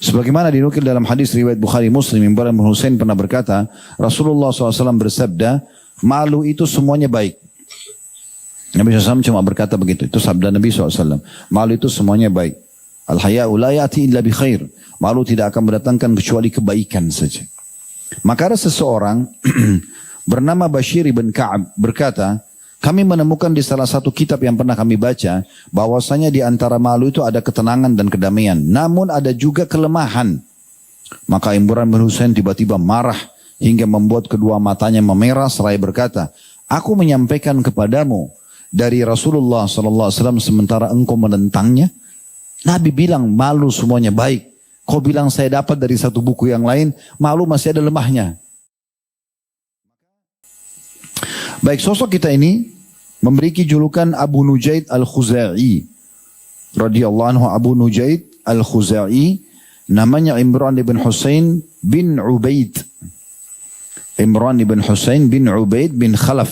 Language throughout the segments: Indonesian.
Sebagaimana dinukil dalam hadis riwayat Bukhari Muslim, Imran bin Husain pernah berkata, Rasulullah SAW bersabda, malu itu semuanya baik. Nabi SAW cuma berkata begitu, itu sabda Nabi SAW. Malu itu semuanya baik. Al-haya'u la ya'ti illa bi khair. Malu tidak akan mendatangkan kecuali kebaikan saja. Maka ada seseorang bernama Bashir ibn Ka'ab berkata, kami menemukan di salah satu kitab yang pernah kami baca, bahwasanya di antara malu itu ada ketenangan dan kedamaian. Namun ada juga kelemahan. Maka Imran bin Husain tiba-tiba marah hingga membuat kedua matanya memerah seraya berkata, aku menyampaikan kepadamu dari Rasulullah SAW sementara engkau menentangnya. Nabi bilang malu semuanya baik. Kau bilang saya dapat dari satu buku yang lain, malu masih ada lemahnya. Baik, sosok kita ini memiliki julukan Abu Nujaid Al-Khuzai radhiyallahu anhu. Abu Nujaid Al-Khuzai namanya Imran ibn Husain bin Ubaid. Imran ibn Husain bin Ubaid bin Khalaf.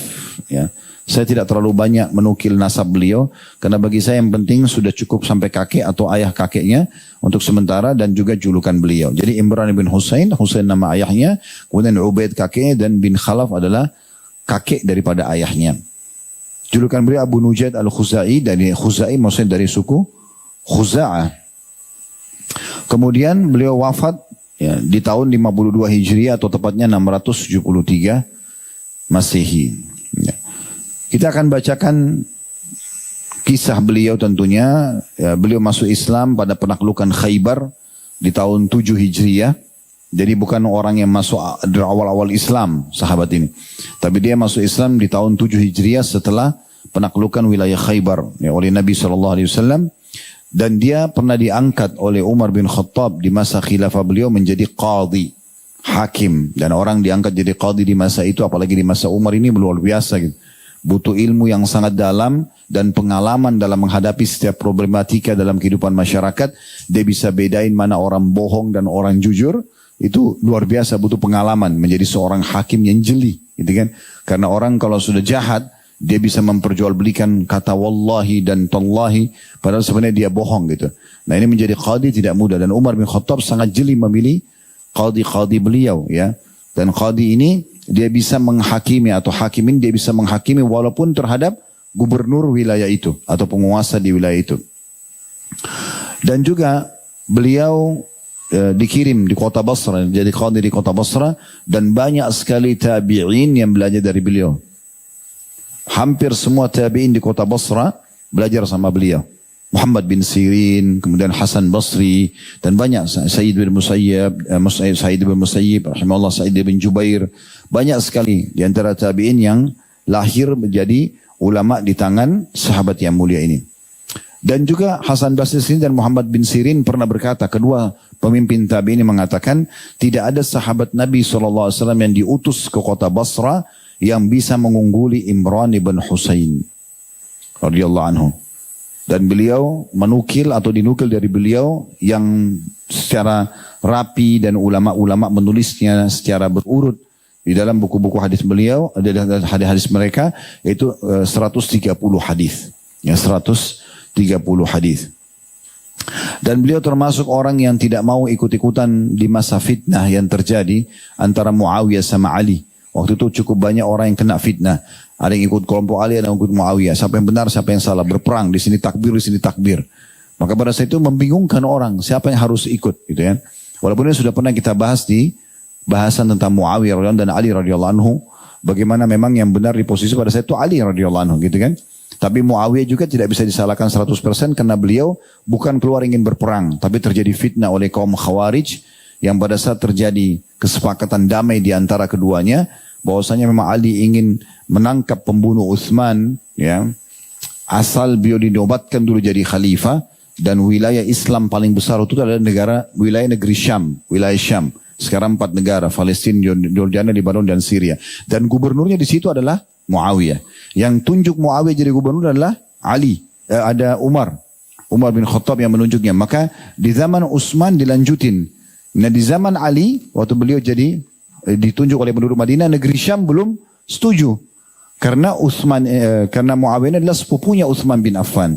Ya. Saya tidak terlalu banyak menukil nasab beliau, karena bagi saya yang penting sudah cukup sampai kakek atau ayah kakeknya untuk sementara, dan juga julukan beliau. Jadi Imran ibn Husain, Husain nama ayahnya, kemudian Ubaid kakeknya, dan bin Khalaf adalah kakek daripada ayahnya. Julukan beliau Abu Nujaid Al-Khuzai, dari Khuzai maksudnya dari suku Khuza'ah. Kemudian beliau wafat ya, di tahun 52 Hijriah atau tepatnya 673 Masehi. Ya. Kita akan bacakan kisah beliau tentunya. Ya, beliau masuk Islam pada penaklukan Khaybar di tahun 7 Hijriah. Jadi bukan orang yang masuk dari awal-awal Islam, sahabat ini. Tapi dia masuk Islam di tahun 7 Hijriah setelah penaklukan wilayah Khaybar ya, oleh Nabi SAW. Dan dia pernah diangkat oleh Umar bin Khattab di masa khilafah beliau menjadi qadhi, hakim. Dan orang diangkat jadi qadhi di masa itu, apalagi di masa Umar ini luar biasa gitu. Butuh ilmu yang sangat dalam dan pengalaman dalam menghadapi setiap problematika dalam kehidupan masyarakat. Dia bisa bedain mana orang bohong dan orang jujur. Itu luar biasa, butuh pengalaman menjadi seorang hakim yang jeli, gitu kan? Karena orang kalau sudah jahat, dia bisa memperjualbelikan kata wallahi dan tallahi, padahal sebenarnya dia bohong gitu. Nah ini menjadi qadhi tidak mudah, dan Umar bin Khattab sangat jeli memilih qadhi-qadhi beliau ya. Dan qadhi ini dia bisa menghakimi atau hakimin, dia bisa menghakimi walaupun terhadap gubernur wilayah itu atau penguasa di wilayah itu. Dan juga beliau dikirim di kota Basra, jadi qadhi di kota Basra, dan banyak sekali tabi'in yang belajar dari beliau. Hampir semua tabi'in di kota Basra belajar sama beliau. Muhammad bin Sirin, kemudian Hasan Basri, dan banyak Sa'id bin Musayyib, rahimahullah, Sa'id bin Jubair, banyak sekali di antara tabi'in yang lahir menjadi ulama di tangan sahabat yang mulia ini. Dan juga Hasan Basri dan Muhammad bin Sirin pernah berkata, kedua pemimpin tabi'in mengatakan, tidak ada sahabat Nabi SAW yang diutus ke kota Basra yang bisa mengungguli Imran ibn Husain radhiyallahu anhu. Dan beliau menukil atau dinukil dari beliau yang secara rapi, dan ulama-ulama menulisnya secara berurut di dalam buku-buku hadis beliau, ada hadis-hadis mereka, yaitu 130 hadis. Ya, 130 hadis. Dan beliau termasuk orang yang tidak mau ikut-ikutan di masa fitnah yang terjadi antara Muawiyah sama Ali. Waktu itu cukup banyak orang yang kena fitnah. Ada yang ikut kelompok Ali, ada yang ikut Muawiyah. Siapa yang benar, siapa yang salah. Berperang, di sini takbir, di sini takbir. Maka pada saat itu membingungkan orang, siapa yang harus ikut, gitu ya. Walaupun ini sudah pernah kita bahas di bahasan tentang Muawiyah radhiyallahu dan Ali radhiyallahu anhu, bagaimana memang yang benar di posisi pada saat itu Ali radhiyallahu anhu, gitu kan. Tapi Muawiyah juga tidak bisa disalahkan 100% karena beliau bukan keluar ingin berperang, tapi terjadi fitnah oleh kaum Khawarij yang pada saat terjadi kesepakatan damai di antara keduanya, bahwasanya memang Ali ingin menangkap pembunuh Utsman, ya, asal beliau dinobatkan dulu jadi khalifah, dan wilayah Islam paling besar itu adalah wilayah negeri Syam, wilayah Syam. Sekarang 4 negara, Palestina, Jordania, Lebanon, dan Syria. Dan gubernurnya di situ adalah Muawiyah. Yang tunjuk Muawiyah jadi gubernur adalah Ali, ada Umar bin Khattab yang menunjuknya. Maka di zaman Utsman dilanjutin. Nah di zaman Ali, waktu beliau jadi ditunjuk oleh penduduk Madinah, negeri Syam belum setuju. Karena karena Muawiyah adalah sepupunya Utsman bin Affan.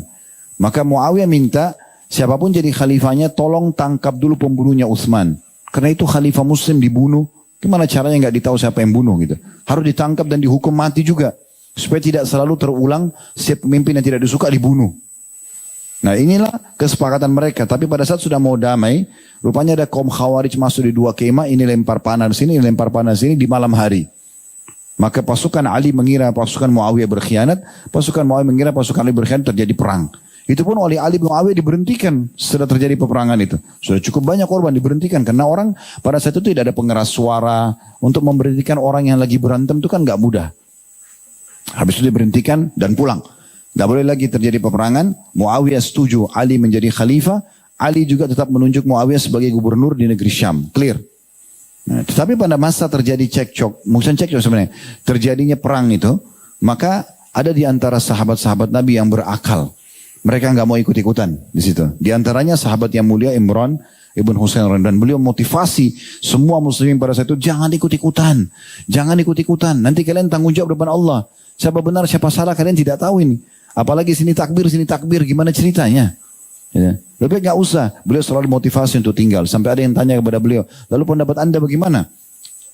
Maka Muawiyah minta siapapun jadi khalifahnya tolong tangkap dulu pembunuhnya Utsman. Karena itu khalifah muslim dibunuh, gimana caranya nggak ditahu siapa yang bunuh gitu. Harus ditangkap dan dihukum mati juga. Supaya tidak selalu terulang setiap pemimpin yang tidak disuka dibunuh. Nah inilah kesepakatan mereka. Tapi pada saat sudah mau damai, rupanya ada kaum Khawarij masuk di dua kemah, ini lempar panah di sini, ini lempar panah di sini di malam hari. Maka pasukan Ali mengira pasukan Muawiyah berkhianat, pasukan Muawiyah mengira pasukan Ali berkhianat, terjadi perang. Itu pun oleh Ali bin Muawiyah diberhentikan setelah terjadi peperangan itu. Sudah cukup banyak korban diberhentikan karena orang pada saat itu tidak ada pengeras suara. Untuk memberhentikan orang yang lagi berantem itu kan nggak mudah. Habis itu diberhentikan dan pulang. Gak boleh lagi terjadi peperangan. Muawiyah setuju Ali menjadi khalifah. Ali juga tetap menunjuk Muawiyah sebagai gubernur di negeri Syam. Clear. Nah, tetapi pada masa terjadi cekcok, bukan cekcok sebenarnya, terjadinya perang itu, maka ada di antara sahabat-sahabat Nabi yang berakal. Mereka nggak mau ikut-ikutan di situ. Di antaranya sahabat yang mulia Imran Ibn Husain, dan beliau motivasi semua muslimin pada saat itu, jangan ikut-ikutan. Jangan ikut-ikutan. Nanti kalian tanggung jawab depan Allah. Siapa benar, siapa salah, kalian tidak tahu ini. Apalagi sini takbir, gimana ceritanya? Ya. Lebih nggak usah. Beliau selalu motivasi untuk tinggal. Sampai ada yang tanya kepada beliau, lalu pendapat anda bagaimana?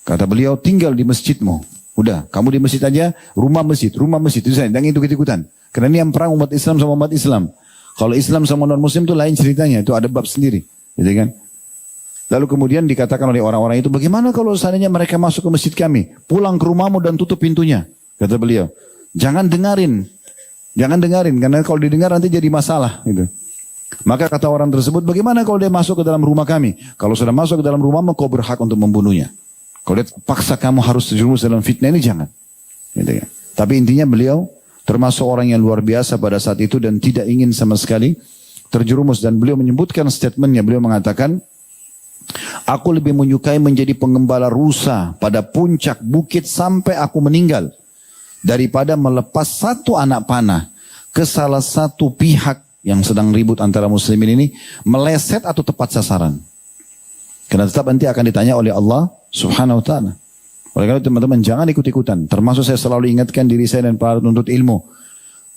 Kata beliau, tinggal di masjidmu. Udah, kamu di masjid aja, rumah masjid. Jangan ikut-ikutan. Karena ini yang perang umat Islam sama umat Islam. Kalau Islam sama non-Muslim itu lain ceritanya. Itu ada bab sendiri. Gitu kan? Lalu kemudian dikatakan oleh orang-orang itu, bagaimana kalau seandainya mereka masuk ke masjid kami? Pulang ke rumahmu dan tutup pintunya. Kata beliau, jangan dengarin, karena kalau didengar nanti jadi masalah. Gitu. Maka kata orang tersebut, bagaimana kalau dia masuk ke dalam rumah kami? Kalau sudah masuk ke dalam rumahmu, kau berhak untuk membunuhnya. Kalau dia paksa kamu harus terjerumus dalam fitnah ini, jangan. Gitu kan. Tapi intinya beliau termasuk orang yang luar biasa pada saat itu dan tidak ingin sama sekali terjerumus. Dan beliau menyebutkan statementnya, beliau mengatakan, aku lebih menyukai menjadi pengembala rusa pada puncak bukit sampai aku meninggal, daripada melepas satu anak panah ke salah satu pihak yang sedang ribut antara muslimin ini, meleset atau tepat sasaran. Karena tetap nanti akan ditanya oleh Allah subhanahu wa ta'ala. Oleh karena teman-teman jangan ikut-ikutan. Termasuk saya selalu ingatkan diri saya dan para penuntut ilmu.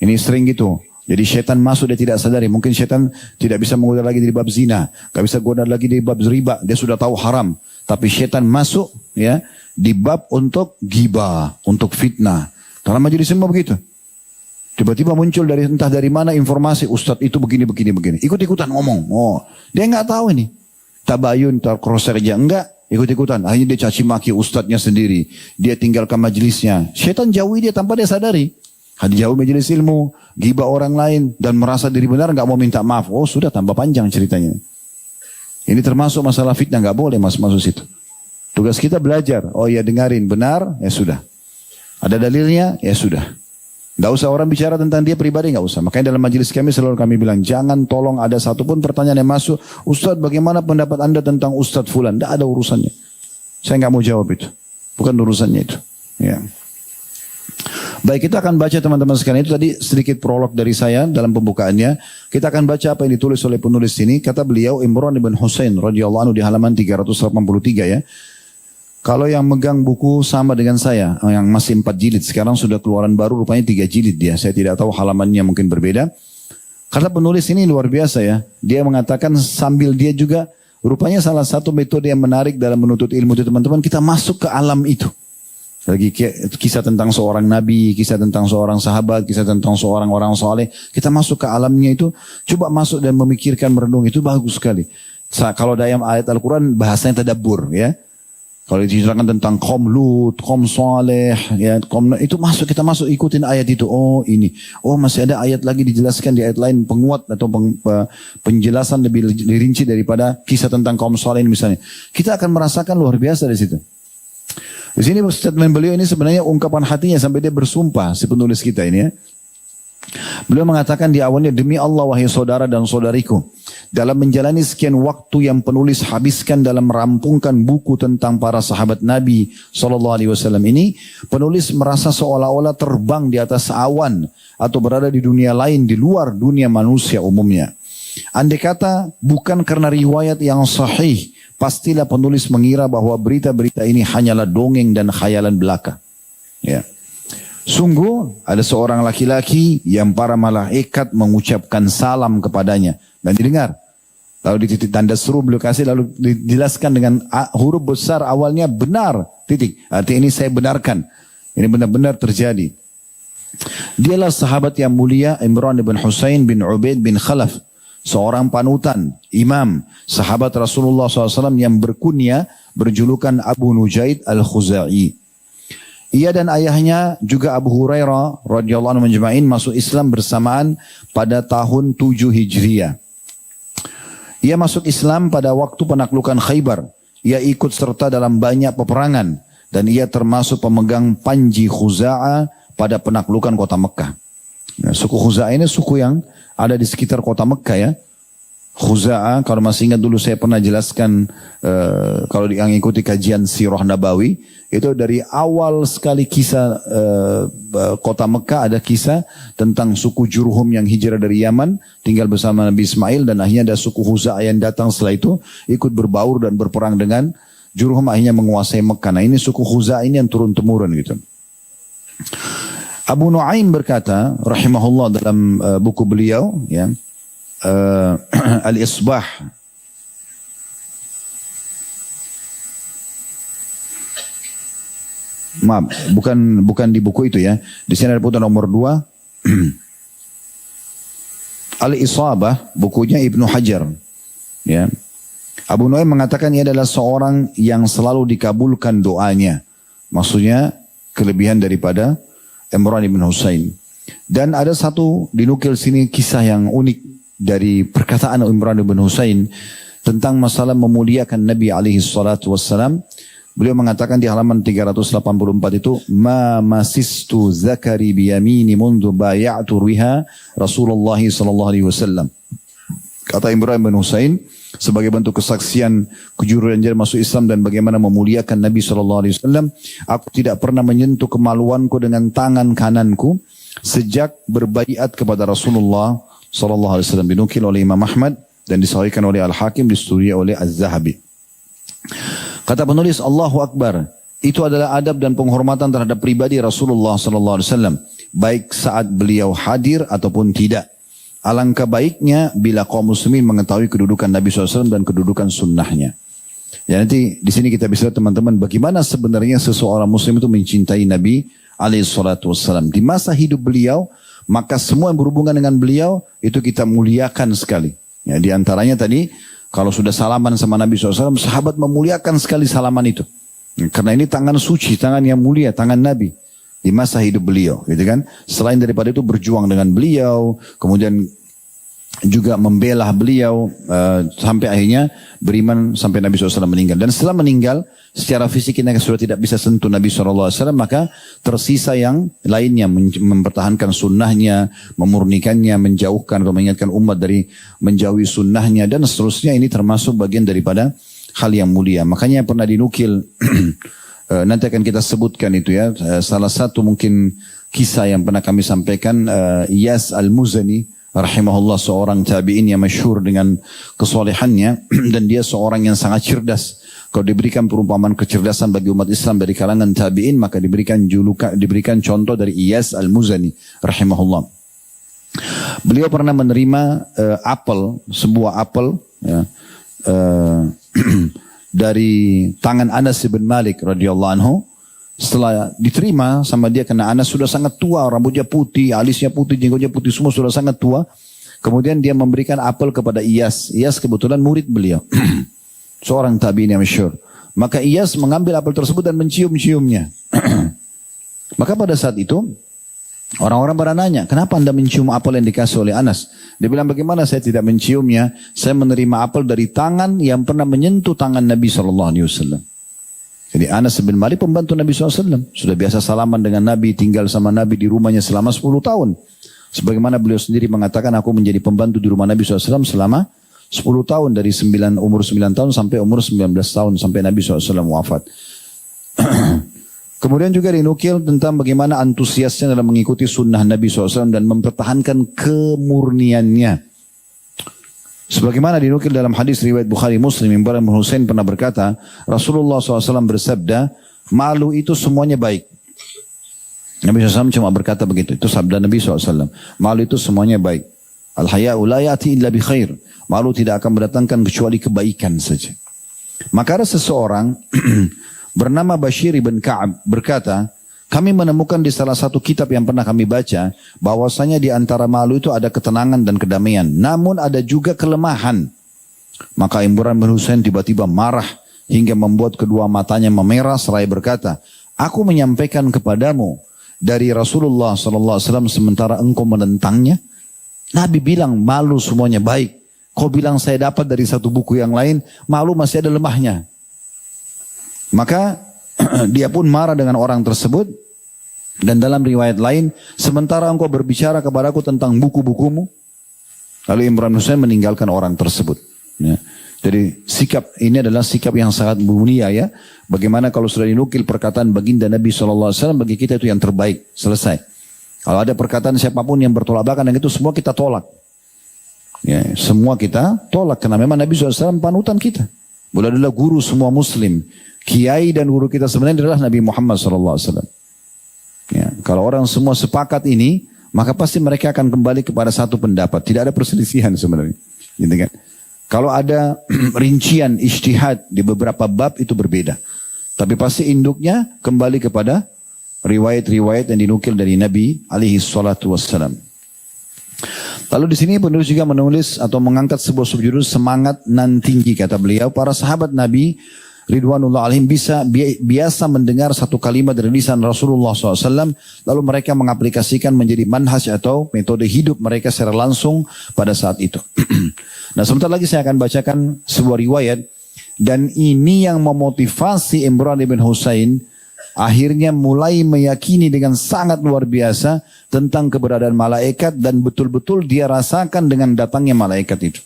Ini sering gitu. Jadi syaitan masuk dia tidak sadari. Mungkin syaitan tidak bisa menggoda lagi di bab zina. Gak bisa goda lagi di bab riba. Dia sudah tahu haram. Tapi syaitan masuk ya di bab untuk ghibah, untuk fitnah. Dalam majelis semua begitu. Tiba-tiba muncul dari entah dari mana informasi, Ustadz itu begini. Ikut-ikutan ngomong. Oh, dia nggak tahu ini. Tabayun, cross aja. Enggak, ikut-ikutan. Akhirnya dia caci maki ustadznya sendiri. Dia tinggalkan majelisnya. Syaitan jauhi dia tanpa dia sadari. Jauh majelis ilmu, ghibah orang lain, dan merasa diri benar, nggak mau minta maaf. Oh sudah, tambah panjang ceritanya. Ini termasuk masalah fitnah, nggak boleh masuk situ. Tugas kita belajar. Oh ya dengarin, benar, ya sudah. Ada dalilnya, ya sudah. Nggak usah orang bicara tentang dia pribadi, nggak usah. Makanya dalam majelis kami selalu kami bilang, jangan tolong ada satupun pertanyaan yang masuk, Ustadz bagaimana pendapat anda tentang Ustadz Fulan? Nggak ada urusannya. Saya nggak mau jawab itu. Bukan urusannya itu. Ya. Baik, kita akan baca teman-teman sekalian. Itu tadi sedikit prolog dari saya dalam pembukaannya. Kita akan baca apa yang ditulis oleh penulis ini. Kata beliau, Imran ibn Husain radhiyallahu anhu di halaman 383 ya. Kalau yang megang buku sama dengan saya, yang masih 4 jilid, sekarang sudah keluaran baru, rupanya 3 jilid dia. Saya tidak tahu halamannya mungkin berbeda. Kata penulis ini luar biasa ya. Dia mengatakan sambil dia juga, rupanya salah satu metode yang menarik dalam menuntut ilmu itu teman-teman, kita masuk ke alam itu. Lagi kisah tentang seorang nabi, kisah tentang seorang sahabat, kisah tentang seorang orang soleh. Kita masuk ke alamnya itu, coba masuk dan memikirkan, merenung, itu bagus sekali. Kalau dalam ayat Al-Quran bahasanya tadabbur ya. Kalau diceritakan tentang kaum Lut, kaum Saleh, ya, itu masuk, kita masuk ikutin ayat itu. Oh ini, oh masih ada ayat lagi dijelaskan di ayat lain penguat atau penjelasan lebih rinci daripada kisah tentang kaum Saleh misalnya. Kita akan merasakan luar biasa di situ. Di sini statement beliau ini sebenarnya ungkapan hatinya sampai dia bersumpah si penulis kita ini ya. Beliau mengatakan di awalnya, demi Allah wahai saudara dan saudariku, dalam menjalani sekian waktu yang penulis habiskan dalam merampungkan buku tentang para sahabat Nabi SAW ini, penulis merasa seolah-olah terbang di atas awan atau berada di dunia lain di luar dunia manusia umumnya. Andai kata bukan karena riwayat yang sahih, pastilah penulis mengira bahwa berita-berita ini hanyalah dongeng dan khayalan belaka. Ya. Sungguh ada seorang laki-laki yang para malaikat mengucapkan salam kepadanya dan didengar. Lalu di titik tanda seru beliau kasih, lalu dijelaskan dengan huruf besar awalnya benar, titik. Artinya ini saya benarkan. Ini benar-benar terjadi. Dialah sahabat yang mulia Imran bin Husain bin Ubaid bin Khalaf. Seorang panutan, imam, sahabat Rasulullah SAW yang berkunya berjulukan Abu Nujaid al-Khuzai. Ia dan ayahnya juga Abu Hurairah radhiyallahu anhu majma'in masuk Islam bersamaan pada tahun 7 Hijriah. Ia masuk Islam pada waktu penaklukan Khaybar. Ia ikut serta dalam banyak peperangan dan ia termasuk pemegang panji Khuza'ah pada penaklukan kota Mekah. Nah, suku Khuza'ah ini suku yang ada di sekitar kota Mekah ya. Khuza'ah, kalau masih ingat dulu saya pernah jelaskan kalau yang ikuti kajian Sirah Nabawi, itu dari awal sekali kisah kota Mekah ada kisah tentang suku Jurhum yang hijrah dari Yaman, tinggal bersama Nabi Ismail, dan akhirnya ada suku Khuza'ah yang datang setelah itu ikut berbaur dan berperang dengan Jurhum, akhirnya menguasai Mekah. Nah ini suku Khuza'ah ini yang turun-temurun gitu. Abu Nuaim berkata rahimahullah dalam buku beliau ya, Al-Isbah, maaf, bukan di buku itu ya. Di sini ada putaran nomor 2. Al-Isabah, bukunya Ibnu Hajar. Ya. Abu Nuaim mengatakan ia adalah seorang yang selalu dikabulkan doanya. Maksudnya kelebihan daripada Imran bin Husain. Dan ada satu dinukil sini kisah yang unik dari perkataan Imran bin Husain tentang masalah memuliakan Nabi alaihi salatu wassalam. Beliau mengatakan di halaman 384 itu, ma masistu zakari biyamini mundu baya'tu riha Rasulullah sallallahu alaihi wasallam. Kata Imran bin Husain sebagai bentuk kesaksian kejujuran masuk Islam dan bagaimana memuliakan Nabi sallallahu alaihi wasallam, aku tidak pernah menyentuh kemaluanku dengan tangan kananku sejak berbaiat kepada Rasulullah sallallahu alaihi wasallam. Dinukil oleh Imam Ahmad dan disahihkan oleh Al-Hakim, disetujui oleh Az-Zahabi. Kata penulis, Allahu Akbar, itu adalah adab dan penghormatan terhadap pribadi Rasulullah sallallahu alaihi wasallam, baik saat beliau hadir ataupun tidak. Alangkah baiknya bila kaum muslimin mengetahui kedudukan Nabi SAW dan kedudukan sunnahnya. Ya, nanti di sini kita bisa lihat teman-teman bagaimana sebenarnya seseorang muslim itu mencintai Nabi alaihissalam. Di masa hidup beliau, maka semua yang berhubungan dengan beliau itu kita muliakan sekali. Ya, di antaranya tadi, kalau sudah salaman sama Nabi SAW, sahabat memuliakan sekali salaman itu. Karena ini tangan suci, tangan yang mulia, tangan Nabi. Di masa hidup beliau, gitu kan. Selain daripada itu berjuang dengan beliau, kemudian juga membela beliau, sampai akhirnya beriman sampai Nabi SAW meninggal. Dan setelah meninggal, secara fisik kita sudah tidak bisa sentuh Nabi SAW, maka tersisa yang lainnya, mempertahankan sunnahnya, memurnikannya, menjauhkan atau mengingatkan umat dari menjauhi sunnahnya, dan seterusnya. Ini termasuk bagian daripada hal yang mulia. Makanya pernah dinukil, nanti akan kita sebutkan itu ya, salah satu mungkin kisah yang pernah kami sampaikan, Iyas al-Muzani rahimahullah, seorang tabi'in yang masyhur dengan kesolehannya dan dia seorang yang sangat cerdas. Kalau diberikan perumpamaan kecerdasan bagi umat Islam dari kalangan tabi'in, maka diberikan contoh dari Iyas al-Muzani rahimahullah. Beliau pernah menerima sebuah apel ya, dari tangan Anas bin Malik radhiyallahu anhu. Setelah diterima sama dia, karena Anas sudah sangat tua, rambutnya putih, alisnya putih, jenggotnya putih, semua sudah sangat tua. Kemudian dia memberikan apel kepada Iyas. Iyas kebetulan murid beliau, seorang tabi'in yang masyhur. Maka Iyas mengambil apel tersebut dan mencium-ciumnya. Maka pada saat itu orang-orang pada nanya, kenapa anda mencium apel yang dikasih oleh Anas? Dia bilang, bagaimana saya tidak menciumnya? Saya menerima apel dari tangan yang pernah menyentuh tangan Nabi SAW. Jadi Anas bin Malik pembantu Nabi SAW. Sudah biasa salaman dengan Nabi, tinggal sama Nabi di rumahnya selama 10 tahun. Sebagaimana beliau sendiri mengatakan, aku menjadi pembantu di rumah Nabi SAW selama 10 tahun. Dari umur 9 tahun sampai umur 19 tahun. Sampai Nabi SAW wafat. Kemudian juga dinukil tentang bagaimana antusiasnya dalam mengikuti sunnah Nabi SAW dan mempertahankan kemurniannya. Sebagaimana dinukil dalam hadis riwayat Bukhari Muslim, Imran bin Husain pernah berkata, Rasulullah SAW bersabda, malu itu semuanya baik. Nabi SAW cuma berkata begitu. Itu sabda Nabi SAW. Malu itu semuanya baik. Al-haya'u la ya'ti illa bi khair. Malu tidak akan mendatangkan kecuali kebaikan saja. Maka ada seseorang bernama Bashir ibn Ka'ab berkata, kami menemukan di salah satu kitab yang pernah kami baca, bahwasanya di antara malu itu ada ketenangan dan kedamaian. Namun ada juga kelemahan. Maka Imran bin Husain tiba-tiba marah hingga membuat kedua matanya memerah seraya berkata, aku menyampaikan kepadamu dari Rasulullah SAW sementara engkau menentangnya. Nabi bilang malu semuanya baik. Kau bilang saya dapat dari satu buku yang lain, malu masih ada lemahnya. Maka dia pun marah dengan orang tersebut. Dan dalam riwayat lain, sementara engkau berbicara kepadaku tentang buku-bukumu, lalu Imran bin Husain meninggalkan orang tersebut. Ya. Jadi sikap ini adalah sikap yang sangat mulia ya. Bagaimana kalau sudah dinukil perkataan baginda Nabi SAW, bagi kita itu yang terbaik. Selesai. Kalau ada perkataan siapapun yang bertolak belakang dengan itu, semua kita tolak. Ya, semua kita tolak. Karena memang Nabi SAW panutan kita. Beliau adalah guru semua muslim. Kiai dan guru kita sebenarnya adalah Nabi Muhammad SAW. Ya, kalau orang semua sepakat ini, maka pasti mereka akan kembali kepada satu pendapat. Tidak ada perselisihan sebenarnya. Gitu kan? Kalau ada rincian ijtihad di beberapa bab itu berbeda. Tapi pasti induknya kembali kepada riwayat-riwayat yang dinukil dari Nabi alaihi salatu wassalam. Lalu di sini penulis juga menulis atau mengangkat sebuah subjudul semangat nan tinggi, kata beliau. Para sahabat Nabi Ridwanullah alaihim biasa mendengar satu kalimat dari lisan Rasulullah SAW, lalu mereka mengaplikasikan menjadi manhaj atau metode hidup mereka secara langsung pada saat itu. Nah, sebentar lagi saya akan bacakan sebuah riwayat, dan ini yang memotivasi Imran bin Husain akhirnya mulai meyakini dengan sangat luar biasa tentang keberadaan malaikat, dan betul-betul dia rasakan dengan datangnya malaikat itu.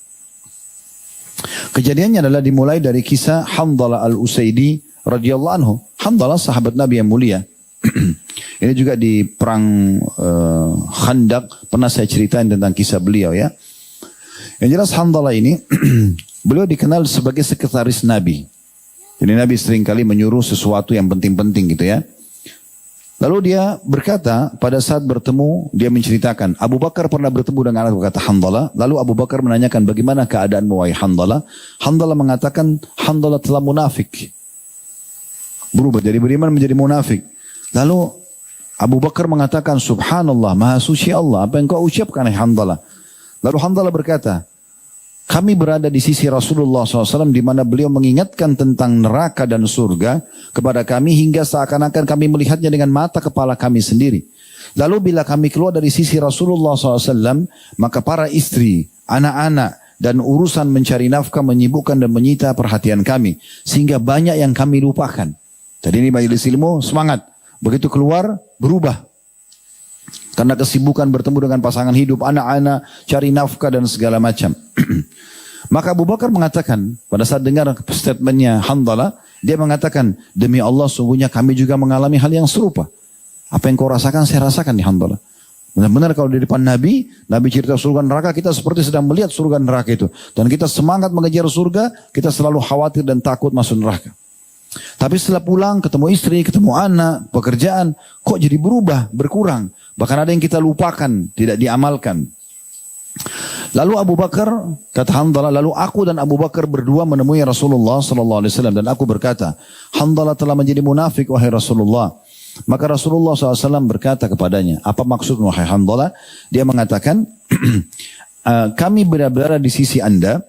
Kejadiannya adalah dimulai dari kisah Hanzalah al-Usaidi radhiyallahu anhu. Hanzalah sahabat Nabi yang mulia. Ini juga di perang Khandaq pernah saya ceritain tentang kisah beliau ya. Yang jelas Hanzalah ini beliau dikenal sebagai sekretaris Nabi. Jadi Nabi seringkali menyuruh sesuatu yang penting-penting gitu ya. Lalu dia berkata pada saat bertemu, dia menceritakan, Abu Bakar pernah bertemu dengan anak kata Hanzalah. Lalu Abu Bakar menanyakan, bagaimana keadaanmu wahai Hanzalah? Hanzalah mengatakan, Hanzalah telah munafik. Berubah dari beriman menjadi munafik. Lalu Abu Bakar mengatakan, Subhanallah, Maha Suci Allah, apa yang kau ucapkan hai Hanzalah? Lalu Hanzalah berkata, kami berada di sisi Rasulullah SAW di mana beliau mengingatkan tentang neraka dan surga kepada kami hingga seakan-akan kami melihatnya dengan mata kepala kami sendiri. Lalu bila kami keluar dari sisi Rasulullah SAW, maka para istri, anak-anak dan urusan mencari nafkah menyibukkan dan menyita perhatian kami. Sehingga banyak yang kami lupakan. Tadi ini majelis ilmu semangat. Begitu keluar berubah. Karena kesibukan bertemu dengan pasangan hidup, anak-anak, cari nafkah dan segala macam. Maka Abu Bakar mengatakan, pada saat dengar statementnya Hanzalah, dia mengatakan, demi Allah sungguhnya kami juga mengalami hal yang serupa. Apa yang kau rasakan, saya rasakan di Hanzalah. Benar-benar kalau di depan Nabi cerita surga neraka, kita seperti sedang melihat surga neraka itu. Dan kita semangat mengejar surga, kita selalu khawatir dan takut masuk neraka. Tapi setelah pulang, ketemu istri, ketemu anak, pekerjaan, kok jadi berubah, berkurang. Bahkan ada yang kita lupakan, tidak diamalkan. Lalu Abu Bakar, kata Hanzalah, lalu aku dan Abu Bakar berdua menemui Rasulullah SAW. Dan aku berkata, Hanzalah telah menjadi munafik, wahai Rasulullah. Maka Rasulullah SAW berkata kepadanya, apa maksudmu, wahai Hanzalah? Dia mengatakan, kami berada di sisi Anda,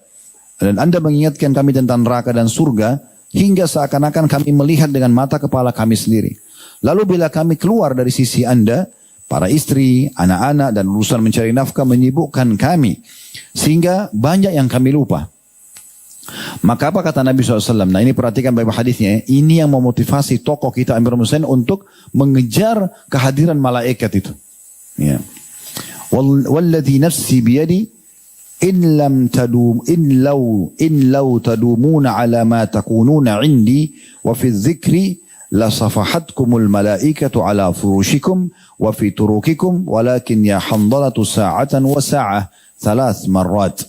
dan Anda mengingatkan kami tentang neraka dan surga, hingga seakan-akan kami melihat dengan mata kepala kami sendiri. Lalu bila kami keluar dari sisi Anda, para istri, anak-anak dan urusan mencari nafkah menyibukkan kami. Sehingga banyak yang kami lupa. Maka apa kata Nabi SAW? Nah ini perhatikan baik-baik hadisnya. Ini yang memotivasi tokoh kita Amir Musain untuk mengejar kehadiran malaikat itu. Ya. Walladhi nafsi biyadi in law tadumuna ala ma takununa indi wa fi dzikri la safahatkumul malaikatu ala furushikum wa fi turukikum walakin ya Hanzalatu sa'atan wa sa'ah 3 marrat.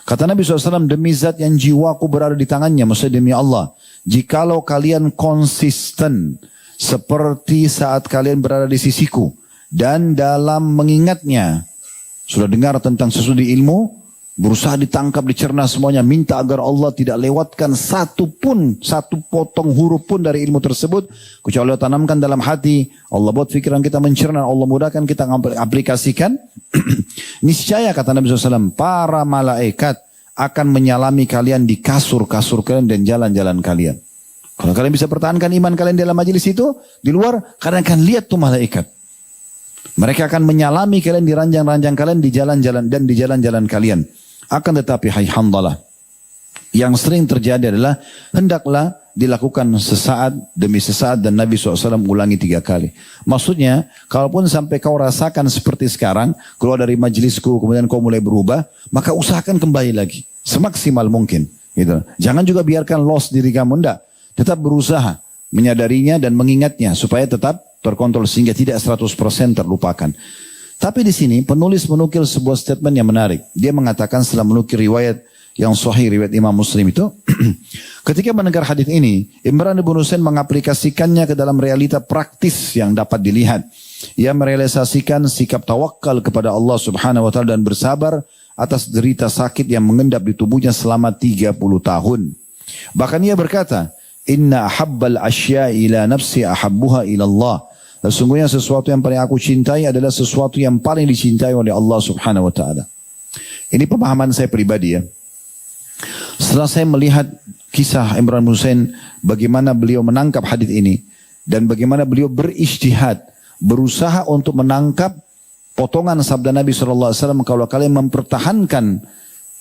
Kata Nabi SAW, demi zat yang jiwaku berada di tangannya, maksudnya demi Allah, jikalau kalian konsisten seperti saat kalian berada di sisiku dan dalam mengingatnya. Sudah dengar tentang sesuatu di ilmu, berusaha ditangkap, dicerna semuanya, minta agar Allah tidak lewatkan satu potong huruf pun dari ilmu tersebut, kecuali Allah tanamkan dalam hati. Allah buat pikiran kita mencerna, Allah mudahkan kita aplikasikan. Niscaya kata Nabi SAW, para malaikat akan menyalami kalian di kasur-kasur kalian dan jalan-jalan kalian. Kalau kalian bisa pertahankan iman kalian dalam majelis itu, di luar kalian akan lihat tuh malaikat. Mereka akan menyalami kalian di ranjang-ranjang kalian, di jalan-jalan dan di jalan-jalan kalian. Akan tetapi hai Handalah, yang sering terjadi adalah hendaklah dilakukan sesaat demi sesaat dan Nabi SAW ulangi 3 kali. Maksudnya, kalaupun sampai kau rasakan seperti sekarang, keluar dari majelisku kemudian kau mulai berubah, maka usahakan kembali lagi semaksimal mungkin. Gitu. Jangan juga biarkan loss diri kamu, enggak. Tetap berusaha menyadarinya dan mengingatnya supaya tetap terkontrol sehingga tidak 100% terlupakan. Tapi di sini penulis menukil sebuah statement yang menarik. Dia mengatakan setelah menukil riwayat yang sahih, riwayat Imam Muslim itu, ketika mendengar hadis ini, Imran bin Husain mengaplikasikannya ke dalam realita praktis yang dapat dilihat. Ia merealisasikan sikap tawakal kepada Allah Subhanahu wa taala dan bersabar atas derita sakit yang mengendap di tubuhnya selama 30 tahun. Bahkan ia berkata, "Inna ahabbal asya ila nafsi ahabbuha ila Allah." Sesungguhnya sesuatu yang paling aku cintai adalah sesuatu yang paling dicintai oleh Allah Subhanahu wa taala. Ini pemahaman saya pribadi ya. Setelah saya melihat kisah Imran bin Husain, bagaimana beliau menangkap hadis ini dan bagaimana beliau berijtihad, berusaha untuk menangkap potongan sabda Nabi SAW, kalau kalian mempertahankan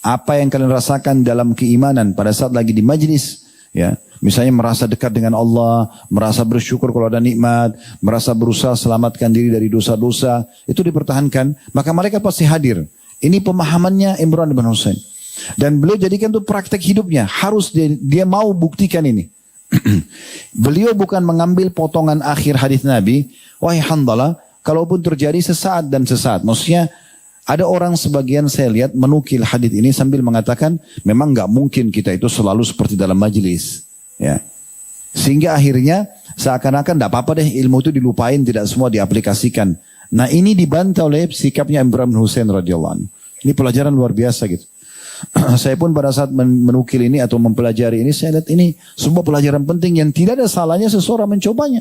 apa yang kalian rasakan dalam keimanan pada saat lagi di majlis, ya, misalnya merasa dekat dengan Allah, merasa bersyukur kalau ada nikmat, merasa berusaha selamatkan diri dari dosa-dosa, itu dipertahankan, maka mereka pasti hadir. Ini pemahamannya Imran bin Husain. Dan beliau jadikan itu praktek hidupnya, harus dia mau buktikan ini. Beliau bukan mengambil potongan akhir hadis Nabi, wahai Handalah, kalaupun terjadi sesaat dan sesaat. Maksudnya ada orang sebagian saya lihat menukil hadis ini sambil mengatakan memang nggak mungkin kita itu selalu seperti dalam majelis. Ya. Sehingga akhirnya seakan-akan tidak apa-apa deh ilmu itu dilupain, tidak semua diaplikasikan. Nah ini dibantah oleh sikapnya Imran bin Husain radhiyallahu anhu. Ini pelajaran luar biasa gitu. Saya pun pada saat menukil ini atau mempelajari ini, saya lihat ini sebuah pelajaran penting yang tidak ada salahnya seseorang mencobanya.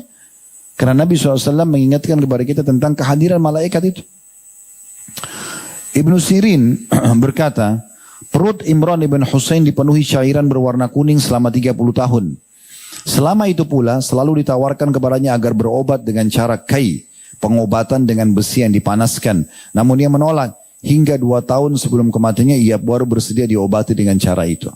Karena Nabi SAW mengingatkan kepada kita tentang kehadiran malaikat itu. Ibnu Sirin berkata, perut Imran ibn Husain dipenuhi cairan berwarna kuning selama 30 tahun. Selama itu pula selalu ditawarkan kepadanya agar berobat dengan cara kai, pengobatan dengan besi yang dipanaskan. Namun ia menolak. Hingga 2 tahun sebelum kematiannya ia baru bersedia diobati dengan cara itu.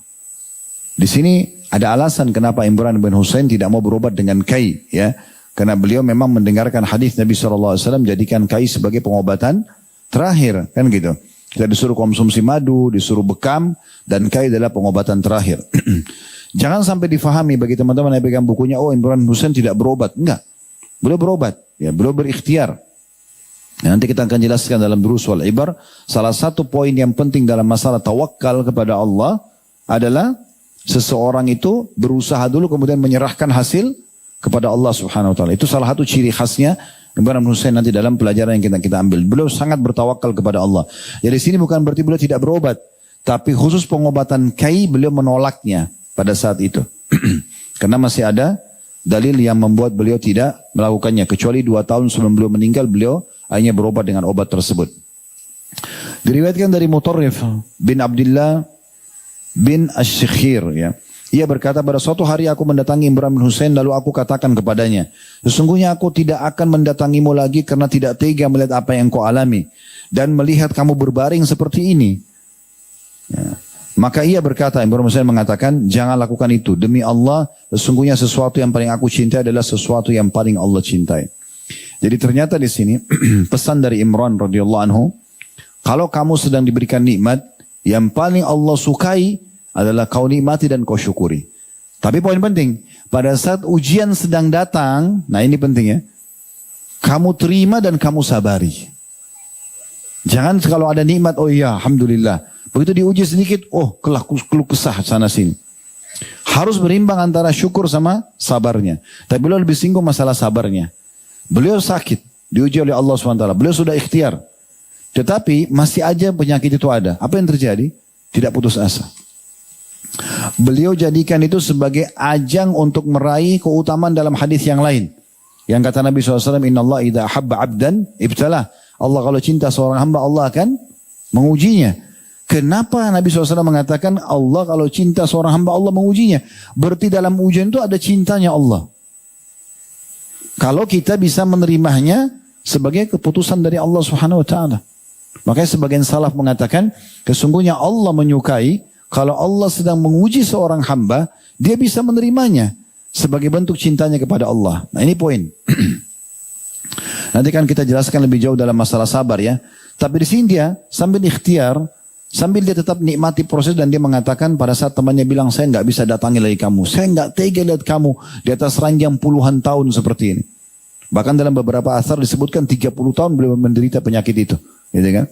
Di sini ada alasan kenapa Imran bin Husain tidak mau berobat dengan kai, ya. Karena beliau memang mendengarkan hadis Nabi SAW, jadikan kai sebagai pengobatan terakhir, kan gitu. Kita disuruh konsumsi madu, disuruh bekam, dan kai adalah pengobatan terakhir. Jangan sampai difahami bagi teman-teman yang pegang bukunya, oh Imran bin Husain tidak berobat. Enggak, beliau berobat, ya, beliau berikhtiar. Nah, nanti kita akan jelaskan dalam Durus wal Ibar, salah satu poin yang penting dalam masalah tawakal kepada Allah adalah seseorang itu berusaha dulu kemudian menyerahkan hasil kepada Allah Subhanahu wa taala. Itu salah satu ciri khasnya Imran bin Husain nanti dalam pelajaran yang kita ambil. Beliau sangat bertawakal kepada Allah. Jadi sini bukan berarti beliau tidak berobat, tapi khusus pengobatan kai beliau menolaknya pada saat itu. Karena masih ada dalil yang membuat beliau tidak melakukannya, kecuali 2 tahun sebelum beliau meninggal beliau hanya berobat dengan obat tersebut. Diriwayatkan dari Mutarrif bin Abdullah bin Asy-Syikhir, ya. Ia berkata, pada suatu hari aku mendatangi Imran bin Husain, lalu aku katakan kepadanya, sesungguhnya aku tidak akan mendatangimu lagi karena tidak tega melihat apa yang kau alami dan melihat kamu berbaring seperti ini. Ya. Maka ia berkata, Imran bin Husain mengatakan, jangan lakukan itu. Demi Allah, sesungguhnya sesuatu yang paling aku cintai adalah sesuatu yang paling Allah cintai. Jadi ternyata di sini pesan dari Imran radhiyallahu anhu, kalau kamu sedang diberikan nikmat, yang paling Allah sukai adalah kau nikmati dan kau syukuri. Tapi poin penting, pada saat ujian sedang datang, nah ini penting ya, kamu terima dan kamu sabari. Jangan kalau ada nikmat, oh iya alhamdulillah. Begitu diuji sedikit, oh keluh kesah sana sini. Harus berimbang antara syukur sama sabarnya. Tapi beliau lebih singgung masalah sabarnya. Beliau sakit, diuji oleh Allah SWT. Beliau sudah ikhtiar. Tetapi masih aja penyakit itu ada. Apa yang terjadi? Tidak putus asa. Beliau jadikan itu sebagai ajang untuk meraih keutamaan dalam hadis yang lain. Yang kata Nabi SAW, Inna Allah idha habba abdan ibtalah. Allah kalau cinta seorang hamba, Allah akan mengujinya. Kenapa Nabi SAW mengatakan Allah kalau cinta seorang hamba, Allah mengujinya? Berarti dalam ujian itu ada cintanya Allah. Kalau kita bisa menerimanya sebagai keputusan dari Allah Subhanahu Wa Taala. Makanya sebagian salaf mengatakan, sesungguhnya Allah menyukai kalau Allah sedang menguji seorang hamba, dia bisa menerimanya sebagai bentuk cintanya kepada Allah. Nah ini poin. Nanti kan kita jelaskan lebih jauh dalam masalah sabar ya. Tapi di sini dia sambil ikhtiar, sambil dia tetap nikmati proses dan dia mengatakan pada saat temannya bilang saya nggak bisa datangi lagi kamu, saya nggak tega lihat kamu di atas ranjang puluhan tahun seperti ini. Bahkan dalam beberapa asar disebutkan 30 tahun beliau menderita penyakit itu, gitu kan?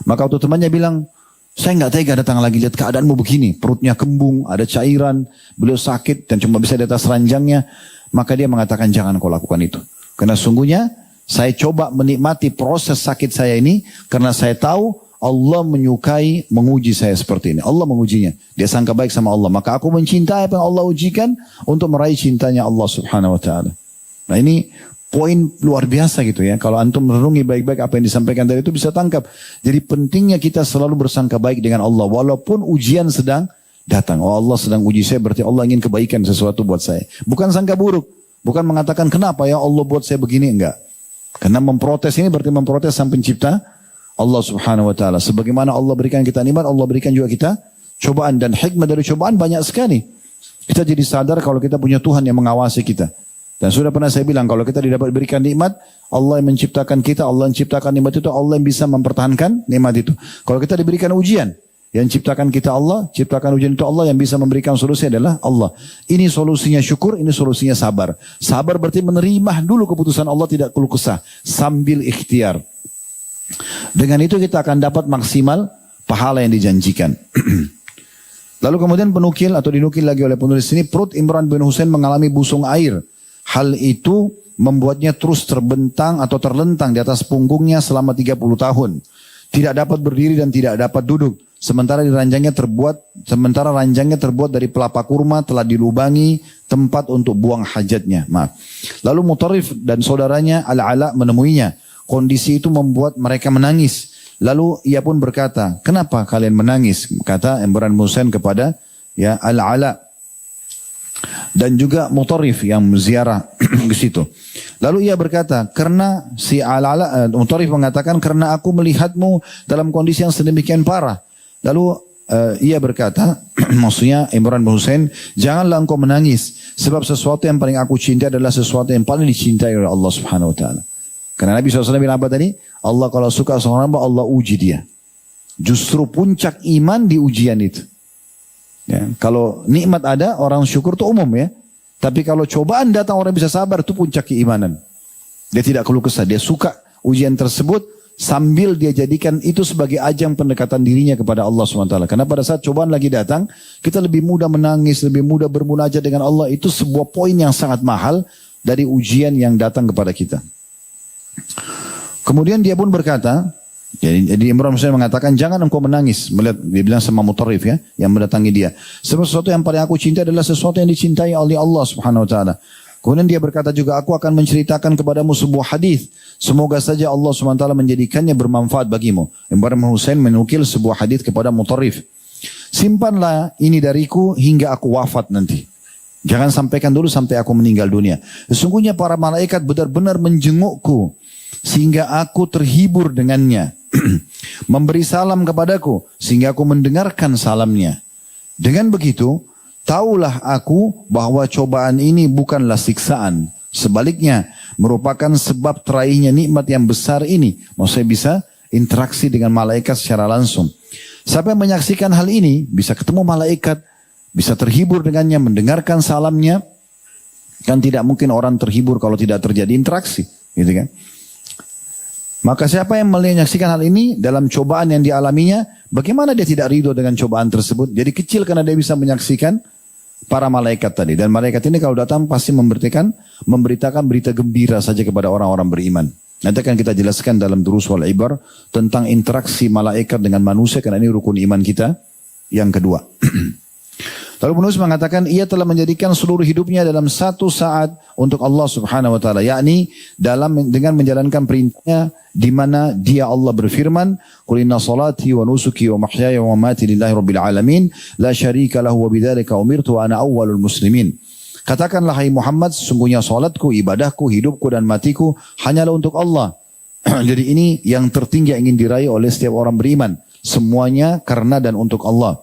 Maka waktu temannya bilang saya nggak tega datang lagi lihat keadaanmu begini, perutnya kembung, ada cairan, beliau sakit dan cuma bisa di atas ranjangnya. Maka dia mengatakan jangan kau lakukan itu, karena sungguhnya saya coba menikmati proses sakit saya ini karena saya tahu Allah menyukai menguji saya seperti ini. Allah mengujinya. Dia sangka baik sama Allah. Maka aku mencintai apa yang Allah ujikan untuk meraih cintanya Allah Subhanahu Wa Taala. Nah ini poin luar biasa gitu ya. Kalau antum merenungi baik-baik apa yang disampaikan tadi itu bisa tangkap. Jadi pentingnya kita selalu bersangka baik dengan Allah. Walaupun ujian sedang datang. Oh Allah sedang uji saya berarti Allah ingin kebaikan sesuatu buat saya. Bukan sangka buruk. Bukan mengatakan kenapa ya Allah buat saya begini. Enggak. Karena memprotes ini berarti memprotes sang pencipta Allah Subhanahu Wa Taala. Sebagaimana Allah berikan kita nikmat, Allah berikan juga kita cobaan. Dan hikmah dari cobaan banyak sekali. Kita jadi sadar kalau kita punya Tuhan yang mengawasi kita. Dan sudah pernah saya bilang, kalau kita tidak berikan nikmat, Allah yang menciptakan kita, Allah yang menciptakan nikmat itu, Allah yang bisa mempertahankan nikmat itu. Kalau kita diberikan ujian, yang ciptakan kita Allah, ciptakan ujian itu Allah, yang bisa memberikan solusi adalah Allah. Ini solusinya syukur, ini solusinya sabar. Sabar berarti menerima dulu keputusan Allah, tidak keluh kesah, sambil ikhtiar. Dengan itu kita akan dapat maksimal pahala yang dijanjikan. Lalu kemudian penukil atau dinukil lagi oleh penulis ini, perut Imran bin Husain mengalami busung air. Hal itu membuatnya terus terbentang atau terlentang di atas punggungnya selama 30 tahun. Tidak dapat berdiri dan tidak dapat duduk. Sementara ranjangnya terbuat dari pelapa kurma telah dilubangi tempat untuk buang hajatnya. Maaf. Lalu Mutarrif dan saudaranya Al-Ala menemuinya. Kondisi itu membuat mereka menangis. Lalu ia pun berkata, kenapa kalian menangis? Kata Imran bin Husain kepada Al-Ala. Dan juga Mutarrif yang ziarah ke situ. Lalu ia berkata, karena si Al-Ala, Mutarrif mengatakan, karena aku melihatmu dalam kondisi yang sedemikian parah. Lalu ia berkata, maksudnya Imran bin Husain, janganlah engkau menangis. Sebab sesuatu yang paling aku cintai adalah sesuatu yang paling dicintai oleh Allah Subhanahu Wa Taala. Karena Nabi SAW bilang apa tadi? Allah kalau suka seorang hamba, Allah uji dia. Justru puncak iman di ujian itu. Ya, kalau nikmat ada, orang syukur itu umum ya. Tapi kalau cobaan datang, orang bisa sabar, itu puncak keimanan. Dia tidak keluh kesah, dia suka ujian tersebut sambil dia jadikan itu sebagai ajang pendekatan dirinya kepada Allah SWT. Karena pada saat cobaan lagi datang, kita lebih mudah menangis, lebih mudah bermunajat dengan Allah. Itu sebuah poin yang sangat mahal dari ujian yang datang kepada kita. Kemudian dia pun berkata, jadi Imran bin Husain mengatakan, jangan engkau menangis. Melihat, dia bilang sama Mutarrif ya, yang mendatangi dia. Sebab sesuatu yang paling aku cintai adalah sesuatu yang dicintai oleh Allah Subhanahu Wa Taala. Kemudian dia berkata juga, aku akan menceritakan kepadamu sebuah hadis. Semoga saja Allah Subhanahu Wa Taala menjadikannya bermanfaat bagimu. Imran bin Husain menukil sebuah hadis kepada Mutarrif. Simpanlah ini dariku hingga aku wafat nanti. Jangan sampaikan dulu sampai aku meninggal dunia. Sesungguhnya para malaikat benar-benar menjengukku sehingga aku terhibur dengannya. Memberi salam kepadaku sehingga aku mendengarkan salamnya. Dengan begitu, taulah aku bahwa cobaan ini bukanlah siksaan. Sebaliknya, merupakan sebab teraihnya nikmat yang besar ini. Maksudnya bisa interaksi dengan malaikat secara langsung. Siapa yang menyaksikan hal ini, bisa ketemu malaikat, bisa terhibur dengannya, mendengarkan salamnya. Kan tidak mungkin orang terhibur kalau tidak terjadi interaksi. Gitu kan? Maka siapa yang menyaksikan hal ini dalam cobaan yang dialaminya, bagaimana dia tidak ridho dengan cobaan tersebut? Jadi kecil karena dia bisa menyaksikan para malaikat tadi. Dan malaikat ini kalau datang pasti memberitakan berita gembira saja kepada orang-orang beriman. Nanti akan kita jelaskan dalam Durus wal Ibar tentang interaksi malaikat dengan manusia, karena ini rukun iman kita yang kedua. Lalu penulis mengatakan ia telah menjadikan seluruh hidupnya dalam satu saat untuk Allah Subhanahu wa taala, yakni dengan menjalankan perintahnya di mana dia Allah berfirman, "Qul inna salati wa nusuki wa mahyaya wa mamati lillahi rabbil alamin, la syarika lahu wa bidzalika umirtu wa ana awwalul muslimin." Katakanlah hai Muhammad, sesungguhnya salatku, ibadahku, hidupku dan matiku hanyalah untuk Allah. Jadi ini yang tertinggi yang ingin diraih oleh setiap orang beriman. Semuanya karena dan untuk Allah.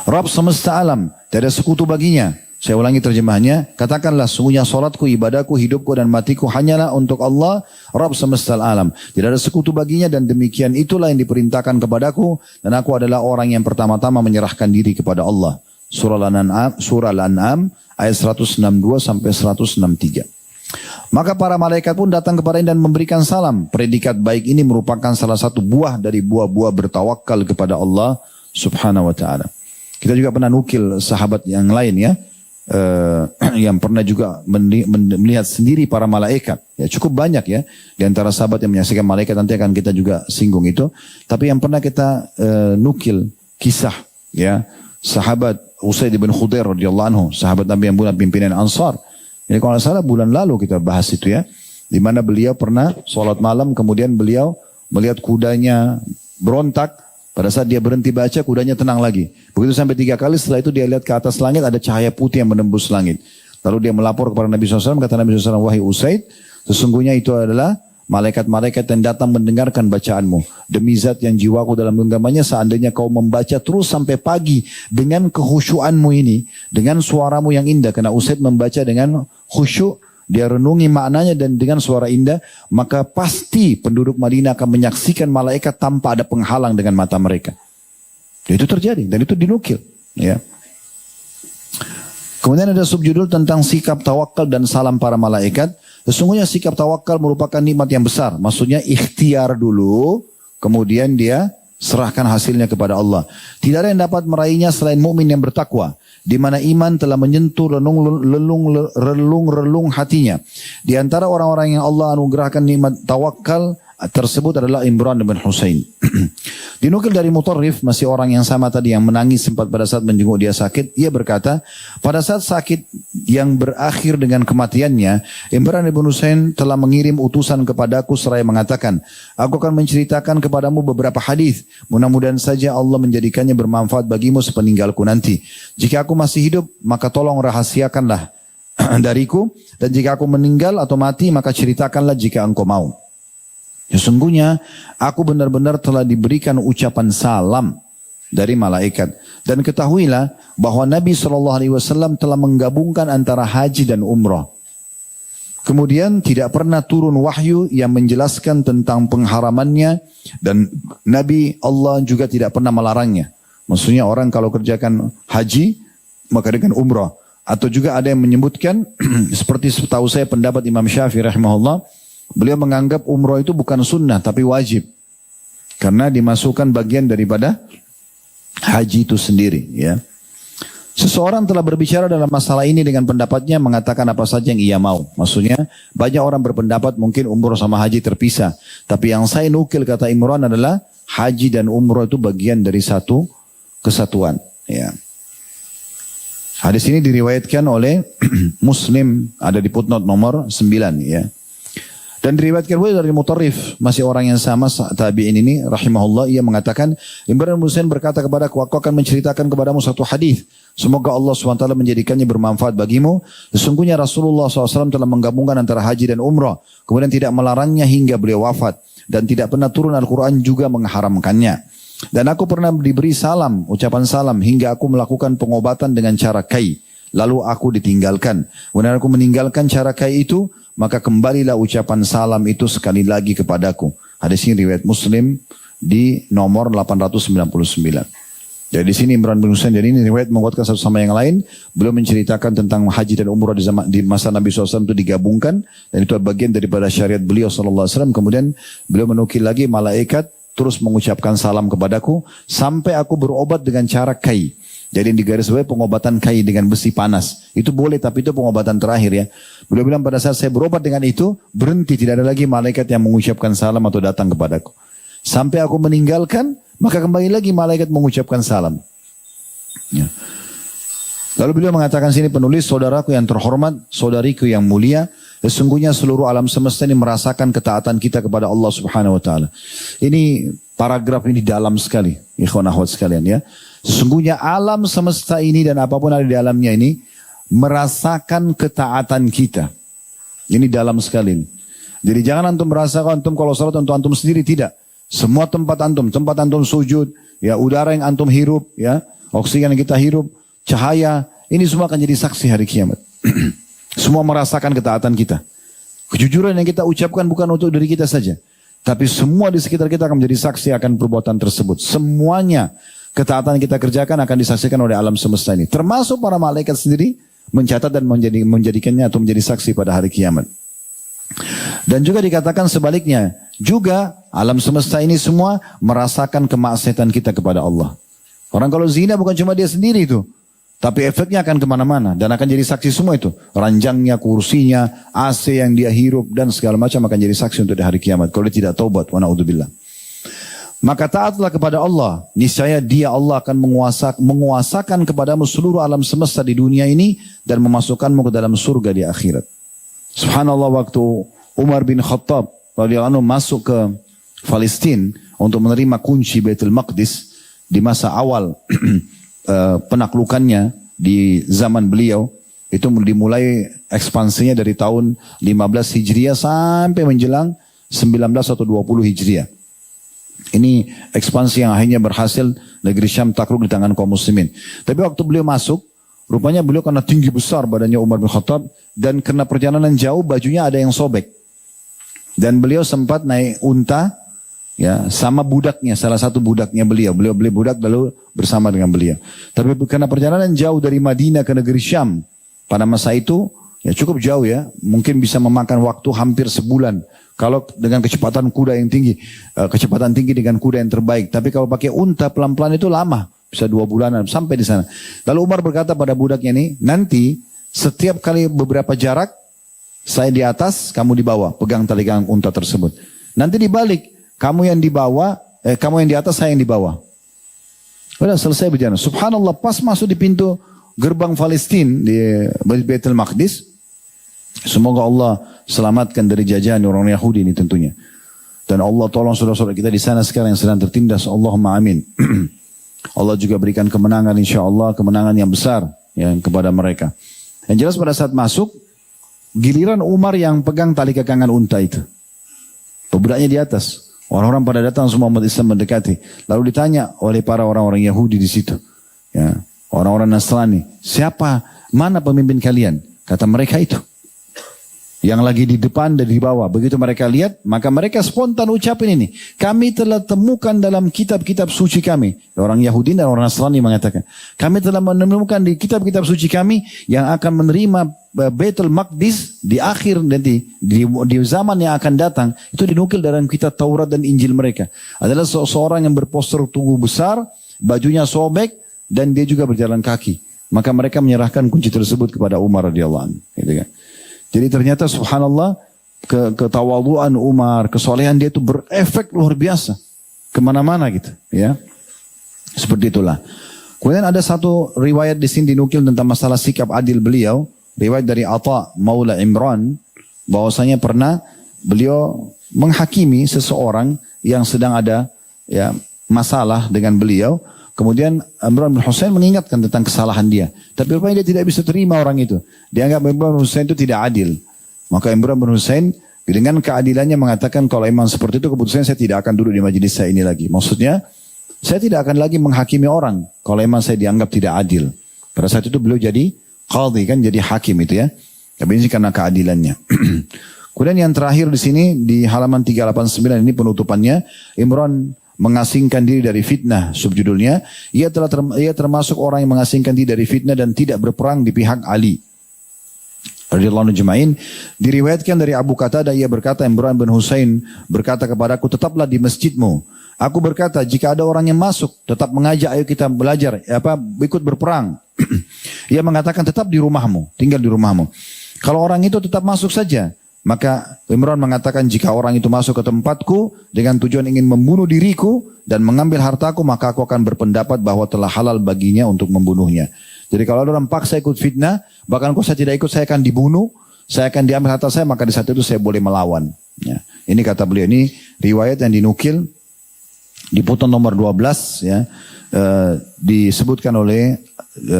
Rabb semesta alam, tidak ada sekutu baginya. Saya ulangi terjemahnya. Katakanlah sungguhnya salatku, ibadahku, hidupku dan matiku hanyalah untuk Allah, Rabb semesta alam. Tidak ada sekutu baginya dan demikian itulah yang diperintahkan kepadaku dan aku adalah orang yang pertama-tama menyerahkan diri kepada Allah. Surah Al-An'am ayat 162 sampai 163. Maka para malaikat pun datang kepadanya dan memberikan salam. Predikat baik ini merupakan salah satu buah dari buah-buah bertawakal kepada Allah Subhanahu wa ta'ala. Kita juga pernah nukil sahabat yang lain ya, yang pernah juga melihat sendiri para malaikat. Ya cukup banyak ya, di antara sahabat yang menyaksikan malaikat, nanti akan kita juga singgung itu. Tapi yang pernah kita nukil kisah ya, sahabat Usaid bin Khudair radhiyallahu anhu, sahabat Nabi yang bukan pimpinan Ansar. Ini kalau tidak salah bulan lalu kita bahas itu ya, di mana beliau pernah sholat malam, kemudian beliau melihat kudanya berontak. Pada saat dia berhenti baca, kudanya tenang lagi. Begitu sampai 3 kali, setelah itu dia lihat ke atas langit, ada cahaya putih yang menembus langit. Lalu dia melapor kepada Nabi SAW, kata Nabi SAW, wahai Usaid, sesungguhnya itu adalah malaikat-malaikat yang datang mendengarkan bacaanmu. Demi zat yang jiwaku dalam genggamannya, seandainya kau membaca terus sampai pagi dengan kehusyuanmu ini, dengan suaramu yang indah, karena Usaid membaca dengan khusyuk, dia renungi maknanya dan dengan suara indah, maka pasti penduduk Madinah akan menyaksikan malaikat tanpa ada penghalang dengan mata mereka. Itu terjadi dan itu dinukil. Ya. Kemudian ada subjudul tentang sikap tawakal dan salam para malaikat. Sesungguhnya sikap tawakal merupakan nikmat yang besar. Maksudnya ikhtiar dulu, kemudian dia serahkan hasilnya kepada Allah. Tidak ada yang dapat meraihnya selain mukmin yang bertakwa, di mana iman telah menyentuh relung hatinya. Di antara orang-orang yang Allah anugerahkan nikmat tawakal tersebut adalah Imran bin Husain. Dinukil dari Mutarrif, masih orang yang sama tadi yang menangis sempat pada saat menjenguk dia sakit. Ia berkata, pada saat sakit yang berakhir dengan kematiannya, Imran bin Husain telah mengirim utusan kepadaku seraya mengatakan, aku akan menceritakan kepadamu beberapa hadis. Mudah-mudahan saja Allah menjadikannya bermanfaat bagimu sepeninggalku nanti. Jika aku masih hidup, maka tolong rahasiakanlah dariku. Dan jika aku meninggal atau mati, maka ceritakanlah jika engkau mau. Sesungguhnya aku benar-benar telah diberikan ucapan salam dari malaikat. Dan ketahuilah bahwa Nabi SAW telah menggabungkan antara haji dan umrah. Kemudian tidak pernah turun wahyu yang menjelaskan tentang pengharamannya. Dan Nabi Allah juga tidak pernah melarangnya. Maksudnya orang kalau kerjakan haji, maka dengan umrah. Atau juga ada yang menyebutkan, seperti setahu saya pendapat Imam Syafi'i rahimahullah, beliau menganggap umroh itu bukan sunnah tapi wajib. Karena dimasukkan bagian daripada haji itu sendiri. Ya. Seseorang telah berbicara dalam masalah ini dengan pendapatnya, mengatakan apa saja yang ia mau. Maksudnya banyak orang berpendapat mungkin umroh sama haji terpisah. Tapi yang saya nukil kata Imran adalah haji dan umroh itu bagian dari satu kesatuan. Ya. Hadis ini diriwayatkan oleh Muslim, ada di footnote nomor 9. Ya. Dan diriwayatkan dari Mutarrif, masih orang yang sama tabi'in ini rahimahullah, ia mengatakan, Imran bin Husain berkata kepadaku, aku akan menceritakan kepadamu satu hadis. Semoga Allah SWT menjadikannya bermanfaat bagimu. Sesungguhnya Rasulullah SAW telah menggabungkan antara haji dan umrah. Kemudian tidak melarangnya hingga beliau wafat. Dan tidak pernah turun Al-Quran juga mengharamkannya. Dan aku pernah diberi salam, ucapan salam, hingga aku melakukan pengobatan dengan cara kai. Lalu aku ditinggalkan. Kemudian aku meninggalkan cara kai itu, maka kembalilah ucapan salam itu sekali lagi kepadaku. Hadis ini riwayat Muslim di nomor 899. Jadi di sini Imran bin Husain, jadi ini riwayat menguatkan satu sama yang lain. Belum menceritakan tentang haji dan umrah di masa Nabi SAW itu digabungkan. Dan itu bagian daripada syariat beliau SAW. Kemudian beliau menukil lagi malaikat terus mengucapkan salam kepadaku. Sampai aku berobat dengan cara kai. Jadi di garis bawah pengobatan kai dengan besi panas. Itu boleh tapi itu pengobatan terakhir ya. Beliau bilang pada saat saya berobat dengan itu, berhenti, tidak ada lagi malaikat yang mengucapkan salam atau datang kepadaku. Sampai aku meninggalkan, maka kembali lagi malaikat mengucapkan salam. Ya. Lalu beliau mengatakan sini penulis, saudaraku yang terhormat, saudariku yang mulia, sesungguhnya seluruh alam semesta ini merasakan ketaatan kita kepada Allah Subhanahu wa taala. Ini paragraf ini dalam sekali, ikhwan akhwat sekalian ya. Sesungguhnya alam semesta ini dan apapun ada di dalamnya ini merasakan ketaatan kita. Ini dalam sekali. Jadi jangan antum merasakan antum kalau salat untuk antum sendiri, tidak. Semua tempat antum sujud, ya udara yang antum hirup, ya oksigen yang kita hirup, cahaya, ini semua akan jadi saksi hari kiamat. Semua merasakan ketaatan kita. Kejujuran yang kita ucapkan bukan untuk diri kita saja, tapi semua di sekitar kita akan menjadi saksi akan perbuatan tersebut. Semuanya ketaatan yang kita kerjakan akan disaksikan oleh alam semesta ini. Termasuk para malaikat sendiri mencatat dan menjadikannya atau menjadi saksi pada hari kiamat. Dan juga dikatakan sebaliknya, juga alam semesta ini semua merasakan kemaksiatan kita kepada Allah. Orang kalau zina bukan cuma dia sendiri itu, tapi efeknya akan kemana-mana dan akan jadi saksi semua itu. Ranjangnya, kursinya, AC yang dia hirup dan segala macam akan jadi saksi untuk di hari kiamat. Kalau dia tidak taubat, wa na'udzubillah. Maka taatlah kepada Allah, niscaya dia Allah akan menguasakan kepadamu seluruh alam semesta di dunia ini dan memasukkanmu ke dalam surga di akhirat. Subhanallah, waktu Umar bin Khattab radhiyallahu anhu masuk ke Palestina untuk menerima kunci Baitul Maqdis di masa awal penaklukannya di zaman beliau, itu dimulai ekspansinya dari tahun 15 Hijriah sampai menjelang 19 atau 20 Hijriah. Ini ekspansi yang akhirnya berhasil negeri Syam takluk di tangan kaum muslimin. Tapi waktu beliau masuk, rupanya beliau karena tinggi besar badannya Umar bin Khattab dan karena perjalanan jauh bajunya ada yang sobek. Dan beliau sempat naik unta ya sama budaknya, salah satu budaknya beliau. Beliau beli budak lalu bersama dengan beliau. Tapi karena perjalanan jauh dari Madinah ke negeri Syam pada masa itu ya cukup jauh ya, mungkin bisa memakan waktu hampir sebulan. Kalau dengan kecepatan kuda yang tinggi, kecepatan tinggi dengan kuda yang terbaik. Tapi kalau pakai unta pelan-pelan itu lama, bisa 2 bulanan sampai di sana. Lalu Umar berkata pada budaknya ini, nanti setiap kali beberapa jarak, saya di atas, kamu di bawah, pegang tali gang unta tersebut. Nanti dibalik, kamu yang di bawah, kamu yang di atas, saya yang di bawah. Udah selesai berjalan. Subhanallah, pas masuk di pintu gerbang Palestina di Baitul Maqdis, semoga Allah selamatkan dari jajahan orang Yahudi ini tentunya. Dan Allah tolong saudara-saudara kita di sana sekarang yang sedang tertindas. Allahumma amin. Allah juga berikan kemenangan insya Allah, kemenangan yang besar ya, kepada mereka. Yang jelas pada saat masuk, giliran Umar yang pegang tali kekangan unta itu. Budaknya di atas. Orang-orang pada datang semua umat Islam mendekati. Lalu ditanya oleh para orang-orang Yahudi di situ. Ya, orang-orang Nasrani. Siapa, mana pemimpin kalian? Kata mereka itu. Yang lagi di depan dan di bawah. Begitu mereka lihat, maka mereka spontan ucapin ini. Kami telah temukan dalam kitab-kitab suci kami. Orang Yahudi dan orang Nasrani mengatakan. Kami telah menemukan di kitab-kitab suci kami yang akan menerima Baitul Maqdis di akhir nanti. Di zaman yang akan datang. Itu dinukil dalam kitab Taurat dan Injil mereka. Adalah seorang yang berpostur tubuh besar, bajunya sobek, dan dia juga berjalan kaki. Maka mereka menyerahkan kunci tersebut kepada Umar radhiyallahu anhu. Gitu kan. Jadi ternyata subhanallah ketawaduan Umar, kesolehan dia itu berefek luar biasa. Kemana-mana gitu ya. Seperti itulah. Kemudian ada satu riwayat di sini dinukil tentang masalah sikap adil beliau. Riwayat dari Atha Maula Imran. Bahwasanya pernah beliau menghakimi seseorang yang sedang ada ya masalah dengan beliau. Kemudian Imran bin Husain mengingatkan tentang kesalahan dia. Tapi rupanya dia tidak bisa terima orang itu. Dia anggap Imran bin Husain itu tidak adil. Maka Imran bin Husain dengan keadilannya mengatakan kalau memang seperti itu keputusannya saya tidak akan duduk di majelis saya ini lagi. Maksudnya saya tidak akan lagi menghakimi orang kalau memang saya dianggap tidak adil. Pada saat itu beliau jadi qadhi kan, jadi hakim itu ya. Tapi ini karena keadilannya. Kemudian yang terakhir di sini di halaman 389 ini penutupannya, Imran mengasingkan diri dari fitnah, subjudulnya ia termasuk orang yang mengasingkan diri dari fitnah dan tidak berperang di pihak Ali radhiyallahu anhu jemain. Diriwayatkan dari Abu Qatadah ia berkata, Imran bin Husain berkata kepadaku, tetaplah di masjidmu Aku berkata, jika ada orang yang masuk, tetap mengajak, ayo kita belajar, ikut berperang. Ia mengatakan, tetap di rumahmu, tinggal di rumahmu. Kalau orang itu tetap masuk saja, maka Imran mengatakan, jika orang itu masuk ke tempatku dengan tujuan ingin membunuh diriku dan mengambil hartaku, maka aku akan berpendapat bahwa telah halal baginya untuk membunuhnya. Jadi kalau ada orang paksa ikut fitnah, bahkan kalau saya tidak ikut, saya akan dibunuh, saya akan diambil harta saya, maka di saat itu saya boleh melawan. Ya. Ini kata beliau, ini riwayat yang dinukil di putun nomor 12 ya, disebutkan oleh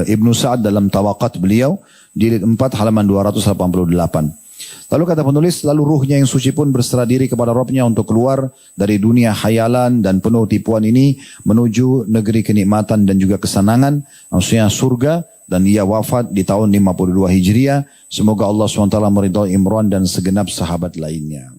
Ibnu Sa'ad dalam Tawaqat beliau di jilid 4 halaman 288. Lalu kata penulis, lalu ruhnya yang suci pun berserah diri kepada Rabbnya untuk keluar dari dunia khayalan dan penuh tipuan ini menuju negeri kenikmatan dan juga kesenangan, maksudnya surga, dan ia wafat di tahun 52 Hijriah. Semoga Allah SWT meridhai Imran dan segenap sahabat lainnya.